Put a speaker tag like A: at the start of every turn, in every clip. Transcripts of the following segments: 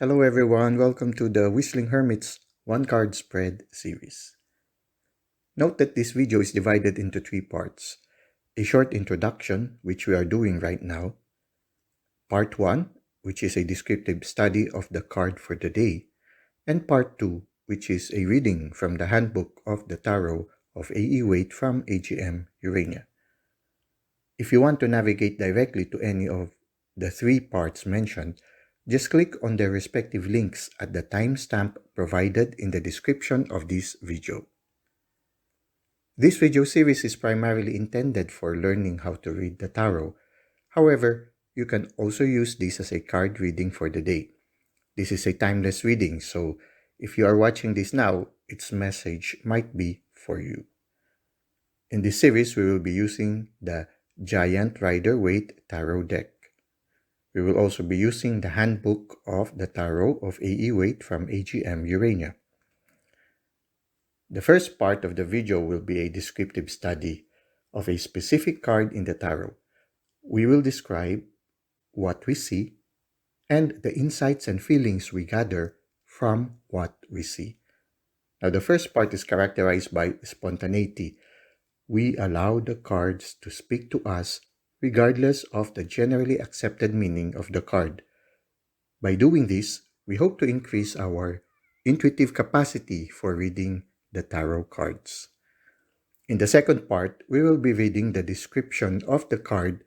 A: Hello everyone, welcome to the Whistling Hermit's One Card Spread series. Note that this video is divided into three parts. A short introduction, which we are doing right now. Part 1, which is a descriptive study of the card for the day. And Part 2, which is a reading from the Handbook of the Tarot of A.E. Waite from AGM Urania. If you want to navigate directly to any of the three parts mentioned, just click on their respective links at the timestamp provided in the description of this video. This video series is primarily intended for learning how to read the tarot. However, you can also use this as a card reading for the day. This is a timeless reading, so if you are watching this now, its message might be for you. In this series, we will be using the Giant Rider Waite Tarot deck. We will also be using the Handbook of the Tarot of A.E. Waite from AGM Urania. The first part of the video will be a descriptive study of a specific card in the tarot. We will describe what we see and the insights and feelings we gather from what we see. Now, the first part is characterized by spontaneity. We allow the cards to speak to us regardless of the generally accepted meaning of the card. By doing this, we hope to increase our intuitive capacity for reading the tarot cards. In the second part, we will be reading the description of the card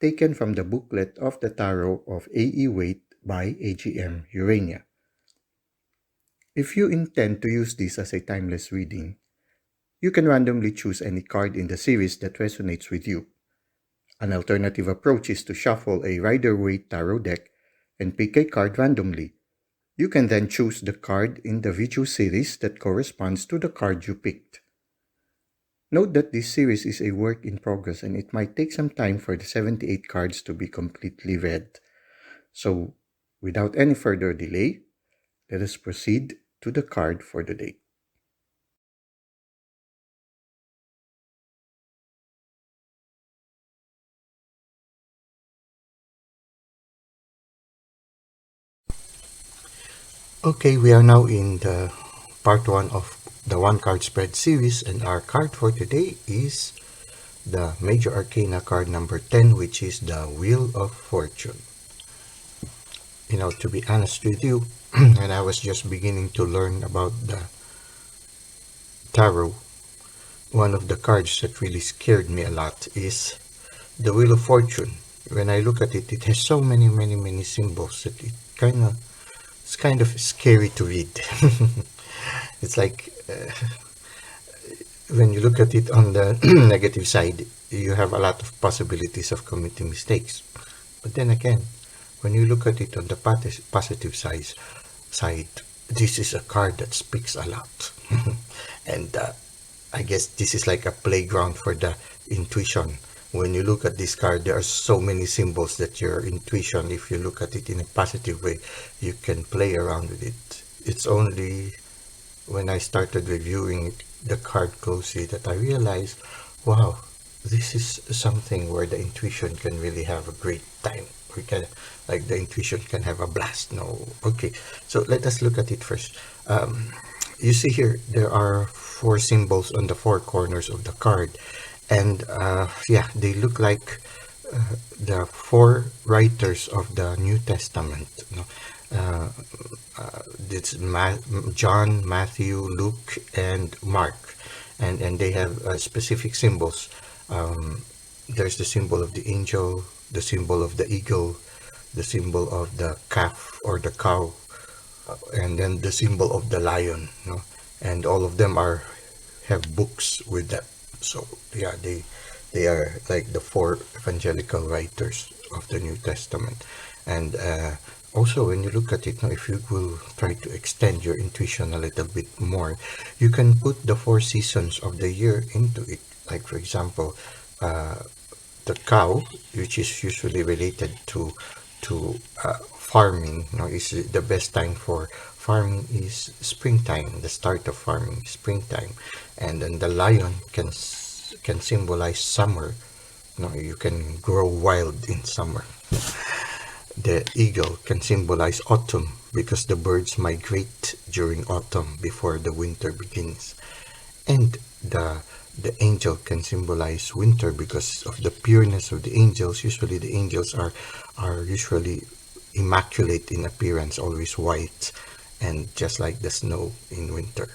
A: taken from the booklet of the Tarot of A.E. Waite by AGM Urania. If you intend to use this as a timeless reading, you can randomly choose any card in the series that resonates with you. An alternative approach is to shuffle a Rider Waite Tarot deck and pick a card randomly. You can then choose the card in the video series that corresponds to the card you picked. Note that this series is a work in progress and it might take some time for the 78 cards to be completely read. So, without any further delay, let us proceed to the card for the day. Okay, we are now in the part 1 of the One Card Spread series, and our card for today is the Major Arcana card number 10, which is the Wheel of Fortune. To be honest with you, when I was just beginning to learn about the tarot, one of the cards that really scared me a lot is the Wheel of Fortune. When I look at it, it has so many symbols that it's kind of scary to read. It's like when you look at it on the negative side, you have a lot of possibilities of committing mistakes. But then again, when you look at it on the positive side, this is a card that speaks a lot. And I guess this is like a playground for the intuition. When you look at this card, there are so many symbols that your intuition, if you look at it in a positive way, you can play around with it. It's only when I started reviewing the card closely that I realized, wow, this is something where the intuition can really have a great time. The intuition can have a blast. No, okay. So let us look at it first. You see here, there are 4 symbols on the 4 corners of the card. And they look like the 4 writers of the New Testament. It's John, Matthew, Luke, and Mark, and they have specific symbols. There's the symbol of the angel, the symbol of the eagle, the symbol of the calf or the cow, and then the symbol of the lion. And all of them have books with them. So yeah, they are like the 4 evangelical writers of the New Testament. And also, when you look at it now, if you will try to extend your intuition a little bit more, you can put the 4 seasons of the year into it. Like, for example, the cow, which is usually related to farming. Is the best time for farming is springtime. The start of farming is springtime. And then the lion can symbolize summer. You can grow wild in summer. The eagle can symbolize autumn because the birds migrate during autumn before the winter begins. And the angel can symbolize winter because of the pureness of the angels. Usually the angels are usually immaculate in appearance, always white, and just like the snow in winter.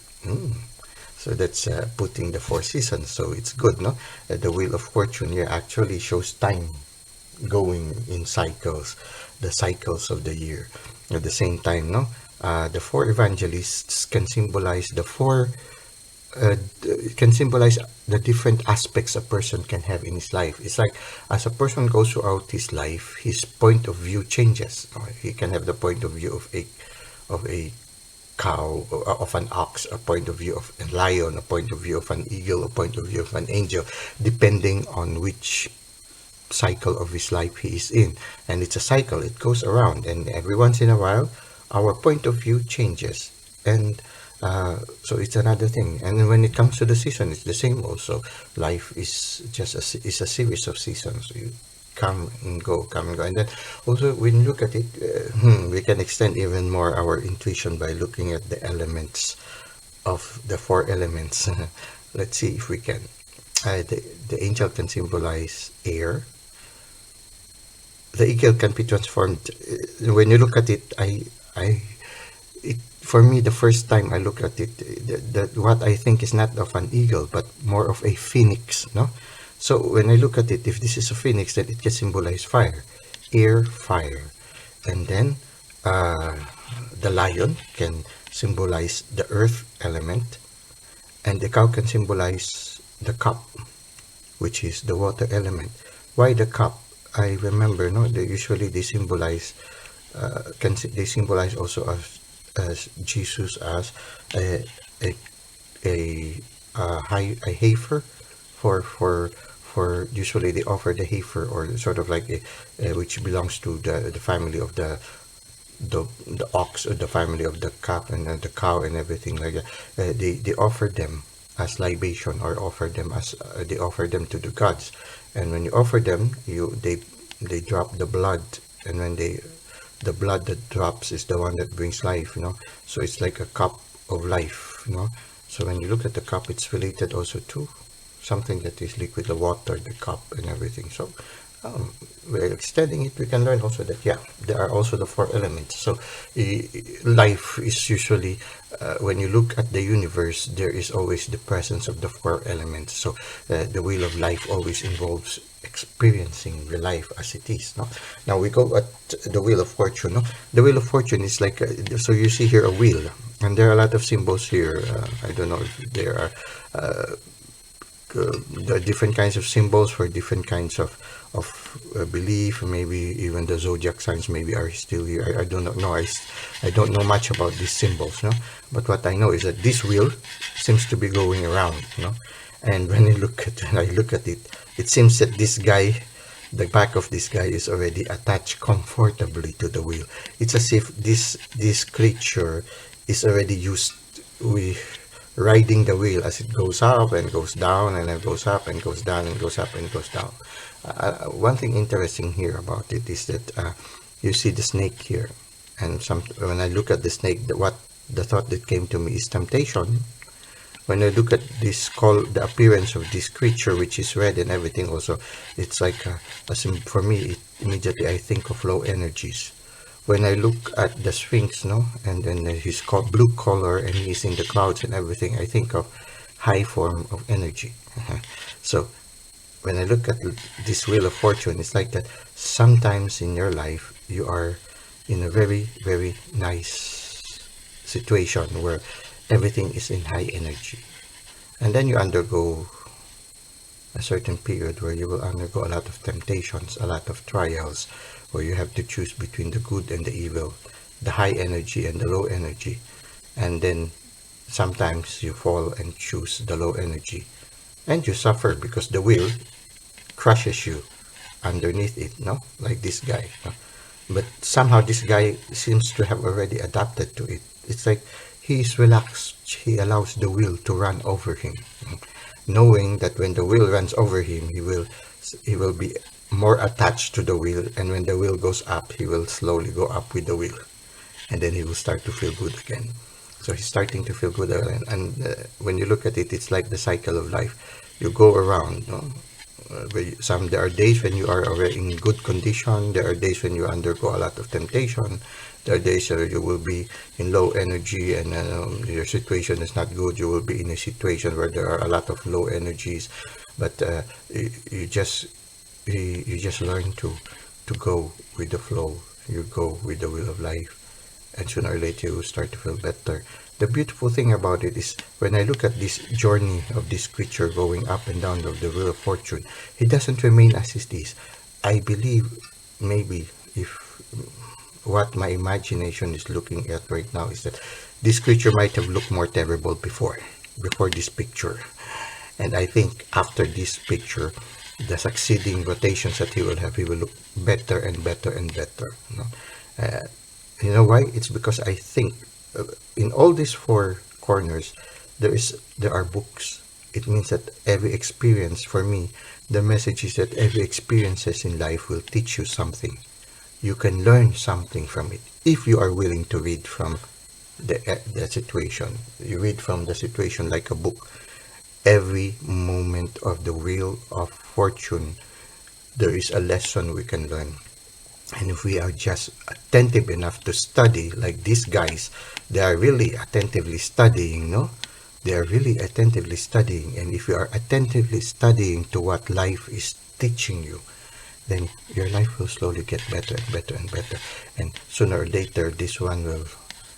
A: So that's putting the four seasons. So it's good, no? The Wheel of Fortune here actually shows time going in cycles, the cycles of the year. At the same time, no? The four evangelists can symbolize the four it can symbolize the different aspects a person can have in his life. It's like as a person goes throughout his life, his point of view changes. He can have the point of view of a cow, of an ox, a point of view of a lion, a point of view of an eagle, a point of view of an angel, depending on which cycle of his life he is in. And it's a cycle, it goes around, and every once in a while our point of view changes. And so it's another thing. And when it comes to the season, it's the same also. Life is just is a series of seasons. You come and go, come and go. And then also when you look at it, we can extend even more our intuition by looking at the elements of the four elements. Let's see if we can. The angel can symbolize air. The eagle can be transformed. When you look at it, for me, the first time I look at it, what I think is not of an eagle, but more of a phoenix, no? So when I look at it, if this is a phoenix, then it can symbolize fire, air, fire. And then the lion can symbolize the earth element, and the cow can symbolize the cup, which is the water element. Why the cup? I remember, no, usually they symbolize, they symbolize also as Jesus as a heifer for usually they offer the heifer, or sort of like which belongs to the family of the ox, or the family of the calf and the cow and everything like that. They offer them as libation, or offer them as they offer them to the gods. And when you offer them, they drop the blood, and when the blood that drops is the one that brings life, so it's like a cup of life, so when you look at the cup, it's related also to something that is liquid, the water, the cup, and everything. So we're extending it, we can learn also that there are also the four elements. So life is usually, when you look at the universe, there is always the presence of the four elements. So the wheel of life always involves experiencing the life as it is. Now we go at the wheel of fortune. The wheel of fortune is like so you see here a wheel, and there are a lot of symbols here. I don't know if there are the different kinds of symbols for different kinds of belief. Maybe even the zodiac signs maybe are still here. I don't know. I don't know much about these symbols, but what I know is that this wheel seems to be going around, and when I look at it, it seems that this guy, the back of this guy, is already attached comfortably to the wheel. It's as if this creature is already used with riding the wheel as it goes up and goes down, and then goes up and goes down and goes up and goes down. One thing interesting here about it is that you see the snake here, and when I look at the snake, the thought that came to me is temptation. When I look at the appearance of this creature, which is red and everything, also it's like for me, immediately I think of low energies. When I look at the Sphinx, and then his blue color, and he's in the clouds and everything, I think of high form of energy. So when I look at this wheel of fortune, it's like that sometimes in your life you are in a very, very nice situation where everything is in high energy, and then you undergo a certain period where you will undergo a lot of temptations, a lot of trials, where you have to choose between the good and the evil, the high energy and the low energy. And then sometimes you fall and choose the low energy, and you suffer because the wheel crushes you underneath it, like this guy. But somehow this guy seems to have already adapted to it. It's like he's relaxed. He allows the wheel to run over him, knowing that when the wheel runs over him, he will be more attached to the wheel, and when the wheel goes up, he will slowly go up with the wheel, and then he will start to feel good again. So he's starting to feel good again. And when you look at it, it's like the cycle of life. You go around. No? There are days when you are already in good condition. There are days when you undergo a lot of temptation. There are days where you will be in low energy and your situation is not good. You will be in a situation where there are a lot of low energies, but you just learn to go with the flow. You go with the will of life, and sooner or later you will start to feel better. The beautiful thing about it is when I look at this journey of this creature going up and down of the wheel of fortune, he doesn't remain as it is. I believe maybe if what my imagination is looking at right now is that this creature might have looked more terrible before this picture. And I think after this picture, the succeeding rotations that he will have, he will look better and better and better. You know why? It's because I think in all these four corners, there are books. It means that every experience, for me, the message is that every experiences in life will teach you something. You can learn something from it if you are willing to read from the situation. You read from the situation like a book. Every moment of the wheel of fortune, there is a lesson we can learn. And if we are just attentive enough to study, like these guys, they are really attentively studying, no? They are really attentively studying. And if you are attentively studying to what life is teaching you, then your life will slowly get better and better and better. And sooner or later, this one will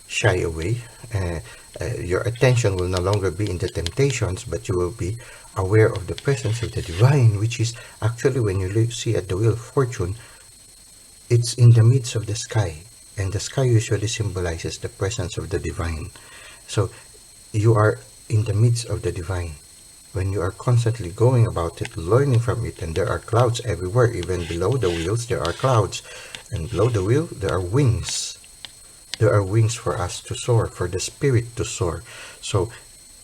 A: shy away. Your attention will no longer be in the temptations, but you will be aware of the presence of the divine, which is actually, when you see at the wheel of fortune, it's in the midst of the sky, and the sky usually symbolizes the presence of the divine. So you are in the midst of the divine. When you are constantly going about it, learning from it, and there are clouds everywhere, even below the wheels there are clouds, and below the wheel there are wings. There are wings for us to soar, for the spirit to soar. So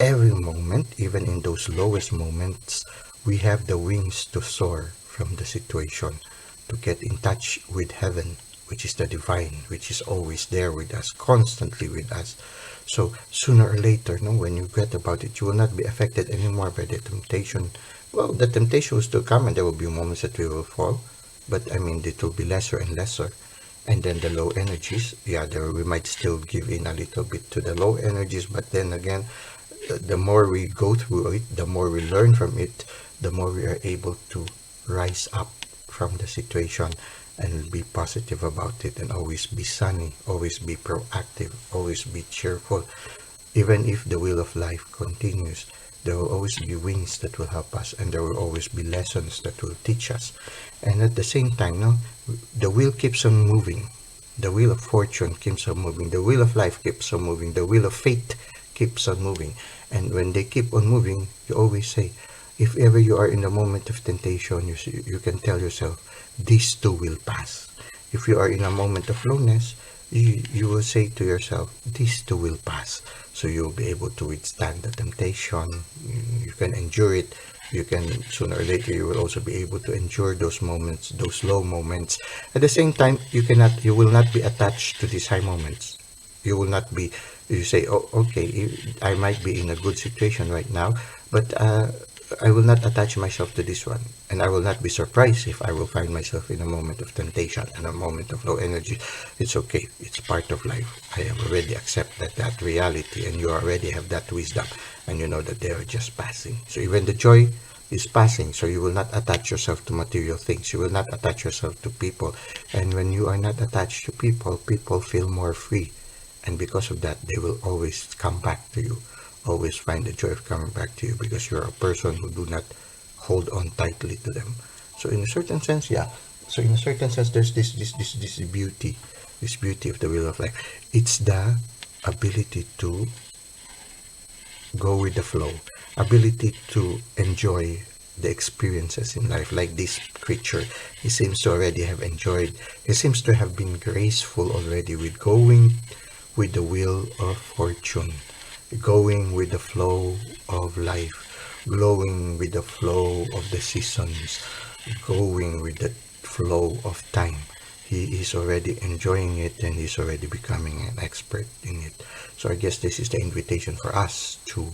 A: every moment, even in those lowest moments, we have the wings to soar from the situation, to get in touch with heaven, which is the divine, which is always there with us, constantly with us. So sooner or later, when you get about it, you will not be affected anymore by the temptation. Well, the temptation will still come, and there will be moments that we will fall, but I mean, it will be lesser and lesser. And then the low energies, we might still give in a little bit to the low energies, but then again, the more we go through it, the more we learn from it, the more we are able to rise up from the situation and be positive about it, and always be sunny, always be proactive, always be cheerful. Even if the wheel of life continues, there will always be wings that will help us, and there will always be lessons that will teach us. And at the same time, the wheel keeps on moving. The wheel of fortune keeps on moving. The wheel of life keeps on moving. The wheel of fate keeps on moving. And when they keep on moving, you always say, if ever you are in a moment of temptation, you can tell yourself, this too will pass. If you are in a moment of lowness, you will say to yourself, this too will pass. So you'll be able to withstand the temptation. You can endure it. You can, sooner or later, you will also be able to endure those moments, those low moments. At the same time, you will not be attached to these high moments. You will not be, you say, oh, okay, I might be in a good situation right now, but I will not attach myself to this one, and I will not be surprised if I will find myself in a moment of temptation and a moment of low energy. It's okay. It's part of life. I have already accepted that reality, and you already have that wisdom, and you know that they are just passing. So even the joy is passing, so you will not attach yourself to material things. You will not attach yourself to people. And when you are not attached to people, people feel more free, and because of that, they will always come back to you. Always find the joy of coming back to you, because you're a person who do not hold on tightly to them. So in a certain sense, there's this beauty of the wheel of life. It's the ability to go with the flow, ability to enjoy the experiences in life. Like this creature, he seems to already have enjoyed, he seems to have been graceful already with going with the wheel of fortune, going with the flow of life, glowing with the flow of the seasons, going with the flow of time. He is already enjoying it and he's already becoming an expert in it. So I guess this is the invitation for us to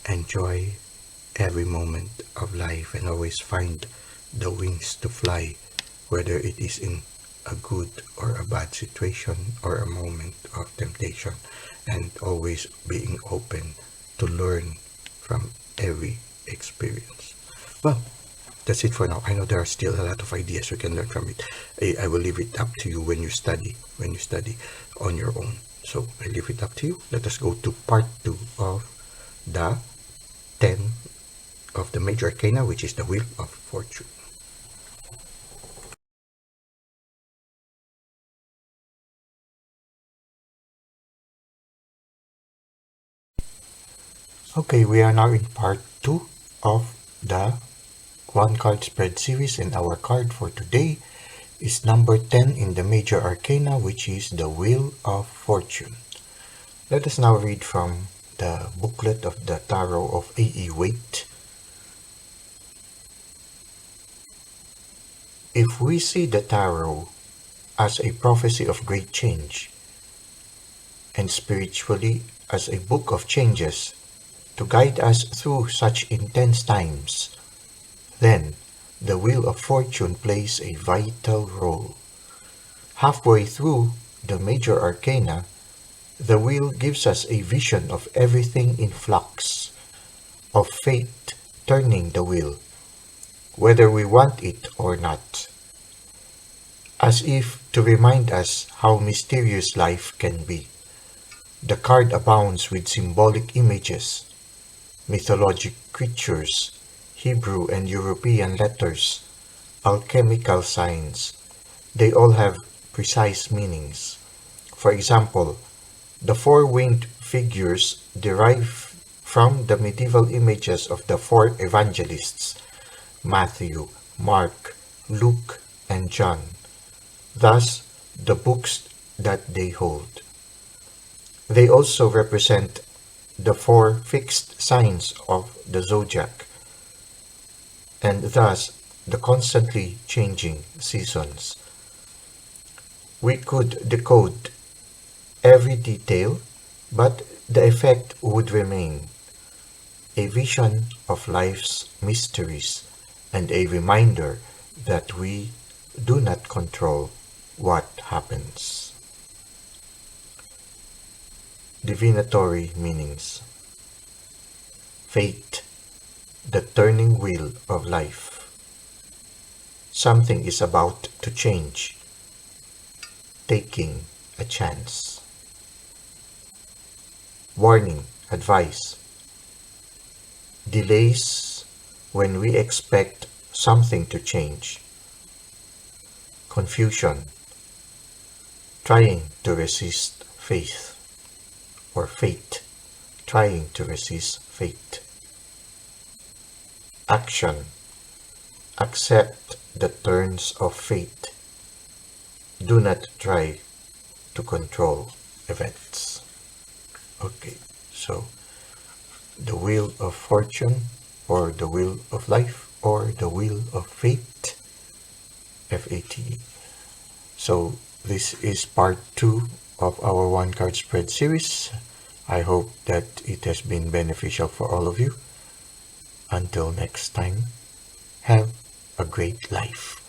A: enjoy every moment of life and always find the wings to fly, whether it is in a good or a bad situation or a moment of temptation, and always being open to learn from every experience. Well, that's it for now. I know there are still a lot of ideas we can learn from it. I will leave it up to you when you study on your own. So I leave it up to you. Let us go to part 2 of the 10 of the Major Arcana, which is the Wheel of Fortune. Okay, we are now in part 2 of the one card spread series, and our card for today is number 10 in the Major Arcana, which is the Wheel of Fortune. Let us now read from the booklet of the Tarot of A.E. Waite. If we see the Tarot as a prophecy of great change, and spiritually as a book of changes to guide us through such intense times, then the Wheel of Fortune plays a vital role. Halfway through the Major Arcana, the wheel gives us a vision of everything in flux, of fate turning the wheel, whether we want it or not, as if to remind us how mysterious life can be. The card abounds with symbolic images, mythologic creatures, Hebrew and European letters, alchemical signs. They all have precise meanings. For example, the four-winged figures derive from the medieval images of the four evangelists, Matthew, Mark, Luke, and John, thus the books that they hold. They also represent the four fixed signs of the zodiac, and thus the constantly changing seasons. We could decode every detail, but the effect would remain a vision of life's mysteries and a reminder that we do not control what happens. Divinatory meanings. Fate, the turning wheel of life. Something is about to change. Taking a chance. Warning, advice. Delays when we expect something to change. Confusion. Trying to resist faith, or fate. Trying to resist fate. Action. Accept the turns of fate. Do not try to control events. Okay, so the Wheel of Fortune, or the Wheel of Life, or the Wheel of Fate, F-A-T-E. So this is part 2 of our one card spread series. I hope that it has been beneficial for all of you. Until next time, have a great life.